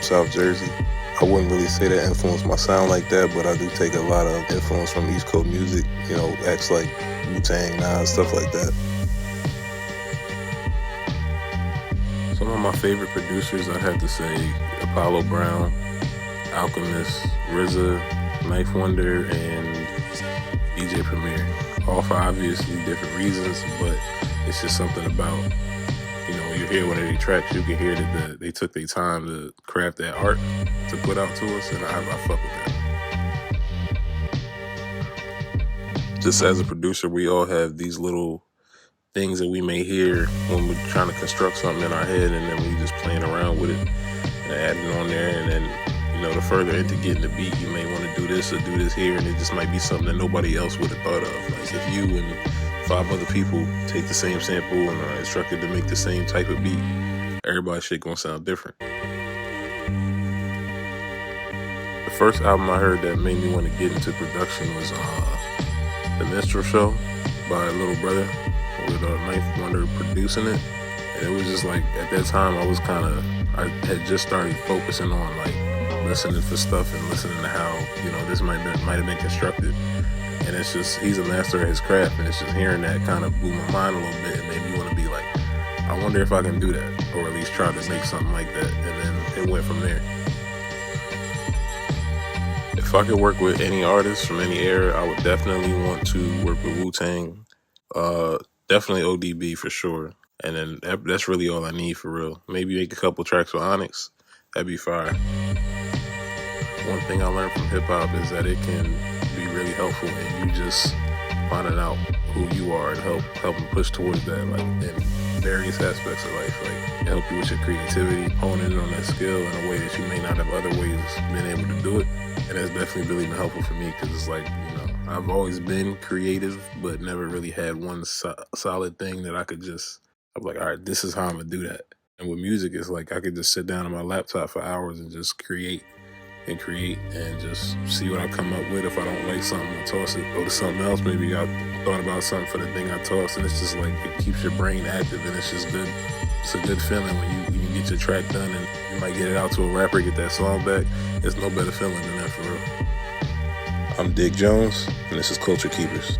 South Jersey. I wouldn't really say that influenced my sound like that, but I do take a lot of influence from East Coast music, you know, acts like Wu-Tang, Nas, stuff like that. Some of my favorite producers, I have to say Apollo Brown, Alchemist, RZA, Knife Wonder, and DJ Premier. All for obviously different reasons, but it's just something about, you know, when you hear one of their tracks, you can hear that they took their time to craft that art to put out to us, and I fuck with that. Just as a producer, we all have these little things that we may hear when we're trying to construct something in our head, and then we just playing around with it and adding on there, and then, you know, the further into getting the beat, you may want to do this or do this here, and it just might be something that nobody else would have thought of. Like if you and 5 other people take the same sample and are instructed to make the same type of beat, everybody's shit gonna sound different. The first album I heard that made me want to get into production was The Minstrel Show by Little Brother, with Knife Wonder producing it. And it was just like, at that time I had just started focusing on like listening for stuff and listening to how, you know, this might have been constructed. And it's just, he's a master of his craft, and it's just hearing that kind of blew my mind a little bit and made me want to be like, I wonder if I can do that, or at least try to make something like that. And then it went from there. If I could work with any artist from any era, I would definitely want to work with Wu-Tang. Definitely ODB for sure. And then that's really all I need for real. Maybe make a couple tracks with Onyx. That'd be fire. One thing I learned from hip-hop is that it can be really helpful in you just finding out who you are and helping push towards that, like in various aspects of life. Like help you with your creativity, honing in on that skill in a way that you may not have other ways been able to do it. And that's definitely really been helpful for me, because it's like, you know, I've always been creative, but never really had one solid thing that I could just, I'm like, all right, this is how I'm gonna do that. And with music, it's like I could just sit down on my laptop for hours and just create and just see what I come up with. If I don't like something, I toss it, go to something else. Maybe I thought about something for the thing I tossed, and it's just like, it keeps your brain active, and it's just good. It's a good feeling when you get your track done and you might get it out to a rapper, get that song back. There's no better feeling than that, for real. I'm Digg Jones, and this is Culture Keepers.